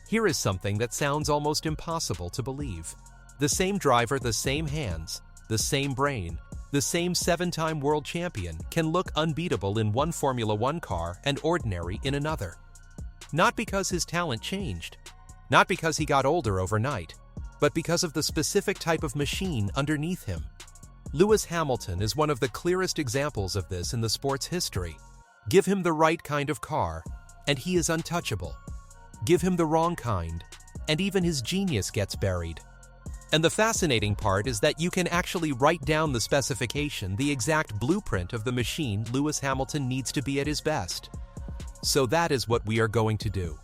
Here is something that sounds almost impossible to believe. The same driver, the same hands, the same brain, the same 7-time world champion can look unbeatable in one Formula One car and ordinary in another. Not because his talent changed, not because he got older overnight, but because of the specific type of machine underneath him. Lewis Hamilton is one of the clearest examples of this in the sport's history. Give him the right kind of car, and he is untouchable. Give him the wrong kind, and even his genius gets buried. And the fascinating part is that you can actually write down the specification, the exact blueprint of the machine Lewis Hamilton needs to be at his best. So that is what we are going to do.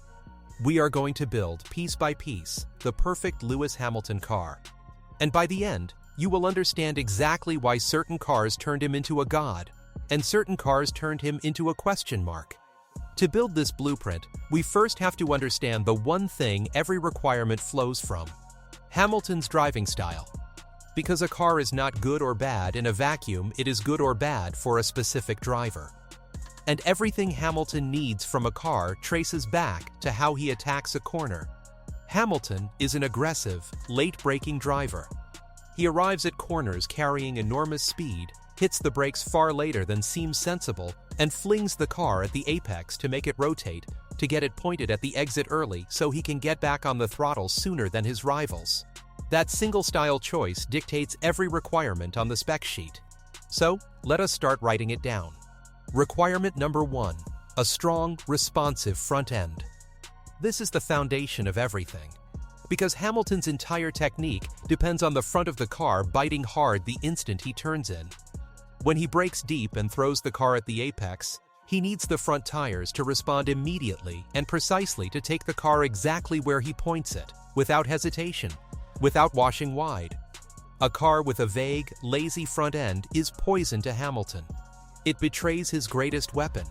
We are going to build, piece by piece, the perfect Lewis Hamilton car. And by the end, you will understand exactly why certain cars turned him into a god, and certain cars turned him into a question mark. To build this blueprint, we first have to understand the one thing every requirement flows from: Hamilton's driving style. Because a car is not good or bad in a vacuum, it is good or bad for a specific driver. And everything Hamilton needs from a car traces back to how he attacks a corner. Hamilton is an aggressive, late-braking driver. He arrives at corners carrying enormous speed, hits the brakes far later than seems sensible, and flings the car at the apex to make it rotate, to get it pointed at the exit early so he can get back on the throttle sooner than his rivals. That single-style choice dictates every requirement on the spec sheet. So, let us start writing it down. Requirement number 1, a strong, responsive front end. This is the foundation of everything, because Hamilton's entire technique depends on the front of the car biting hard the instant he turns in. When he brakes deep and throws the car at the apex, he needs the front tires to respond immediately and precisely to take the car exactly where he points it, without hesitation, without washing wide. A car with a vague, lazy front end is poison to Hamilton. It betrays his greatest weapon.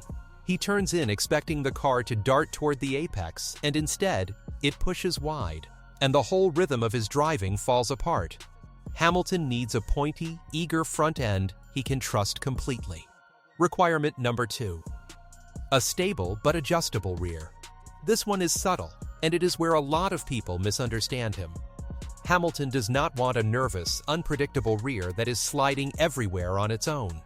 He turns in expecting the car to dart toward the apex, and instead, it pushes wide, and the whole rhythm of his driving falls apart. Hamilton needs a pointy, eager front end he can trust completely. Requirement number 2, a stable but adjustable rear. This one is subtle, and it is where a lot of people misunderstand him. Hamilton does not want a nervous, unpredictable rear that is sliding everywhere on its own.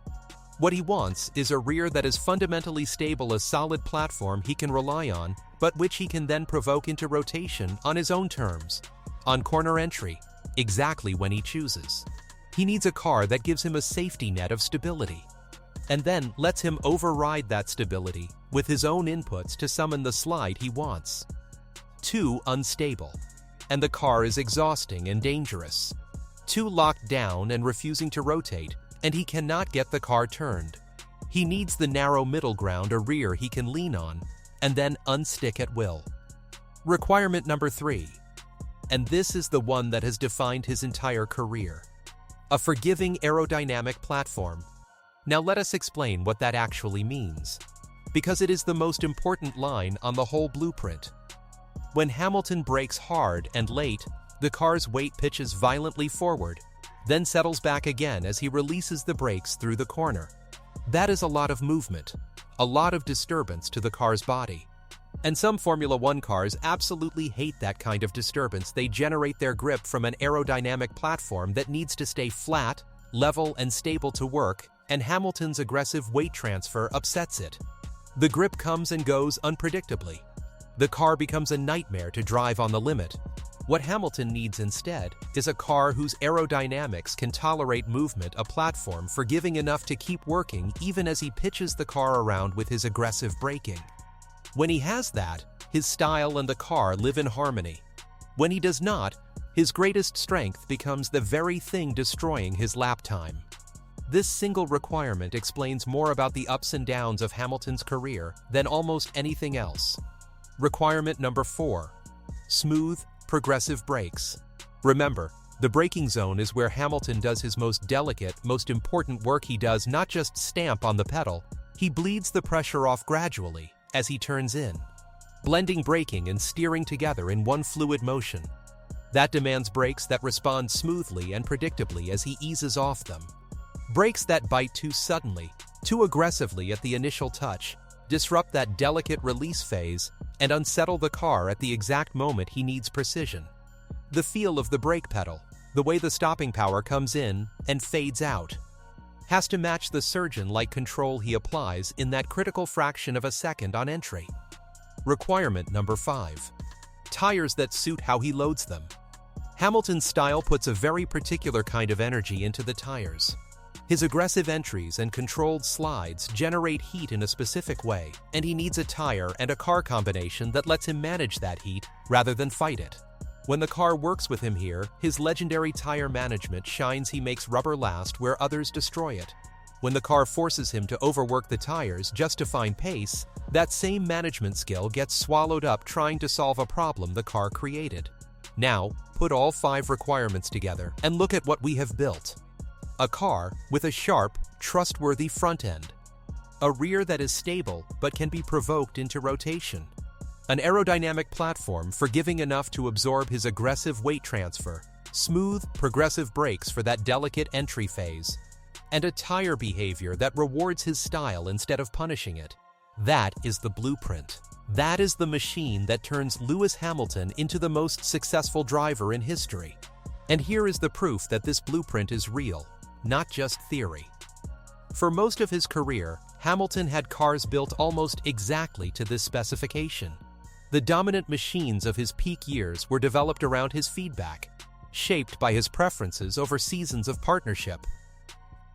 What he wants is a rear that is fundamentally stable, a solid platform he can rely on, but which he can then provoke into rotation on his own terms, on corner entry, exactly when he chooses. He needs a car that gives him a safety net of stability, and then lets him override that stability with his own inputs to summon the slide he wants. Too unstable, and the car is exhausting and dangerous. Too locked down and refusing to rotate, and he cannot get the car turned. He needs the narrow middle ground, a rear he can lean on, and then unstick at will. Requirement number 3, and this is the one that has defined his entire career: a forgiving aerodynamic platform. Now let us explain what that actually means, because it is the most important line on the whole blueprint. When Hamilton brakes hard and late, the car's weight pitches violently forward, then settles back again as he releases the brakes through the corner. That is a lot of movement, a lot of disturbance to the car's body. And some Formula One cars absolutely hate that kind of disturbance. They generate their grip from an aerodynamic platform that needs to stay flat, level, and stable to work, and Hamilton's aggressive weight transfer upsets it. The grip comes and goes unpredictably. The car becomes a nightmare to drive on the limit. What Hamilton needs instead is a car whose aerodynamics can tolerate movement, a platform forgiving enough to keep working even as he pitches the car around with his aggressive braking. When he has that, his style and the car live in harmony. When he does not, his greatest strength becomes the very thing destroying his lap time. This single requirement explains more about the ups and downs of Hamilton's career than almost anything else. Requirement number 4, smooth, progressive brakes. Remember, the braking zone is where Hamilton does his most delicate, most important work. He does not just stamp on the pedal, he bleeds the pressure off gradually as he turns in, blending braking and steering together in one fluid motion. That demands brakes that respond smoothly and predictably as he eases off them. Brakes that bite too suddenly, too aggressively at the initial touch, disrupt that delicate release phase, and unsettle the car at the exact moment he needs precision. The feel of the brake pedal, the way the stopping power comes in and fades out, has to match the surgeon-like control he applies in that critical fraction of a second on entry. Requirement number 5. Tires that suit how he loads them. Hamilton's style puts a very particular kind of energy into the tires. His aggressive entries and controlled slides generate heat in a specific way, and he needs a tire and a car combination that lets him manage that heat rather than fight it. When the car works with him here, his legendary tire management shines. He makes rubber last where others destroy it. When the car forces him to overwork the tires just to find pace, that same management skill gets swallowed up trying to solve a problem the car created. Now, put all 5 requirements together and look at what we have built. A car with a sharp, trustworthy front end. A rear that is stable but can be provoked into rotation. An aerodynamic platform forgiving enough to absorb his aggressive weight transfer. Smooth, progressive brakes for that delicate entry phase. And a tire behavior that rewards his style instead of punishing it. That is the blueprint. That is the machine that turns Lewis Hamilton into the most successful driver in history. And here is the proof that this blueprint is real, not just theory. For most of his career, Hamilton had cars built almost exactly to this specification. The dominant machines of his peak years were developed around his feedback, shaped by his preferences over seasons of partnership.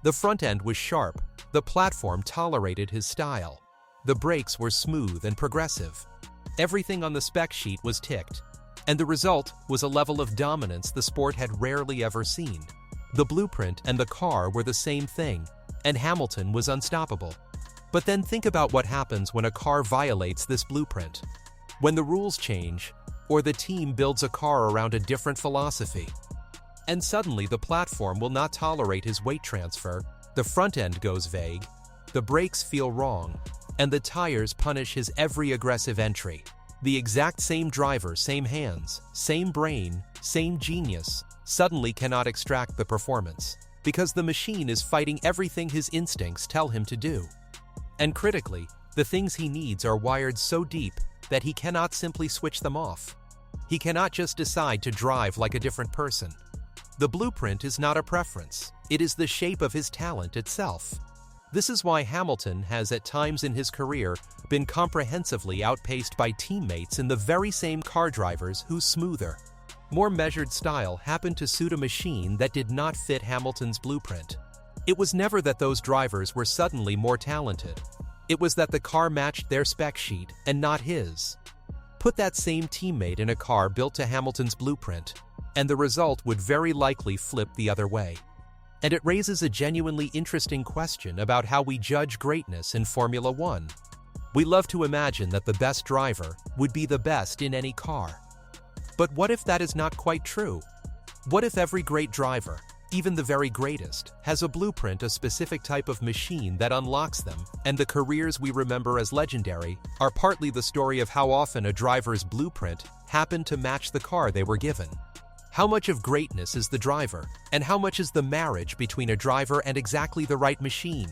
The front end was sharp, the platform tolerated his style. The brakes were smooth and progressive. Everything on the spec sheet was ticked, and the result was a level of dominance the sport had rarely ever seen. The blueprint and the car were the same thing, and Hamilton was unstoppable. But then think about what happens when a car violates this blueprint. When the rules change, or the team builds a car around a different philosophy. And suddenly the platform will not tolerate his weight transfer, the front end goes vague, the brakes feel wrong, and the tires punish his every aggressive entry. The exact same driver, same hands, same brain, same genius, suddenly cannot extract the performance, because the machine is fighting everything his instincts tell him to do. And critically, the things he needs are wired so deep that he cannot simply switch them off. He cannot just decide to drive like a different person. The blueprint is not a preference, it is the shape of his talent itself. This is why Hamilton has at times in his career been comprehensively outpaced by teammates in the very same car drivers whose smoother, more measured style happened to suit a machine that did not fit Hamilton's blueprint. It was never that those drivers were suddenly more talented. It was that the car matched their spec sheet and not his. Put that same teammate in a car built to Hamilton's blueprint, and the result would very likely flip the other way. And it raises a genuinely interesting question about how we judge greatness in Formula One. We love to imagine that the best driver would be the best in any car. But what if that is not quite true? What if every great driver, even the very greatest, has a blueprint, a specific type of machine that unlocks them, and the careers we remember as legendary are partly the story of how often a driver's blueprint happened to match the car they were given? How much of greatness is the driver, and how much is the marriage between a driver and exactly the right machine?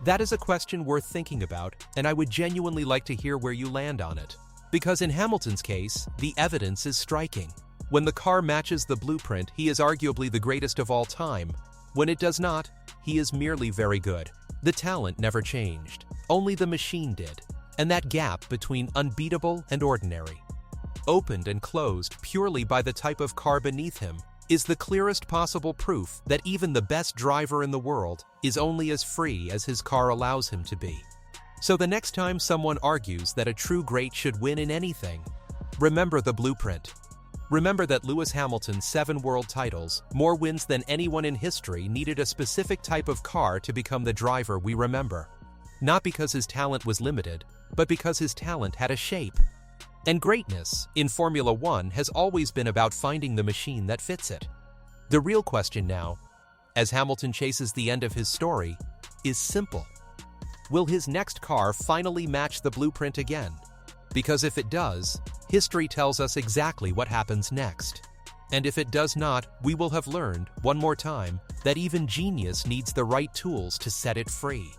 That is a question worth thinking about, and I would genuinely like to hear where you land on it. Because in Hamilton's case, the evidence is striking. When the car matches the blueprint, he is arguably the greatest of all time. When it does not, he is merely very good. The talent never changed. Only the machine did. And that gap between unbeatable and ordinary, opened and closed purely by the type of car beneath him, is the clearest possible proof that even the best driver in the world is only as free as his car allows him to be. So the next time someone argues that a true great should win in anything, remember the blueprint. Remember that Lewis Hamilton's 7 world titles, more wins than anyone in history, needed a specific type of car to become the driver we remember. Not because his talent was limited, but because his talent had a shape. And greatness, in Formula One, has always been about finding the machine that fits it. The real question now, as Hamilton chases the end of his story, is simple. Will his next car finally match the blueprint again? Because if it does, history tells us exactly what happens next. And if it does not, we will have learned, one more time, that even genius needs the right tools to set it free.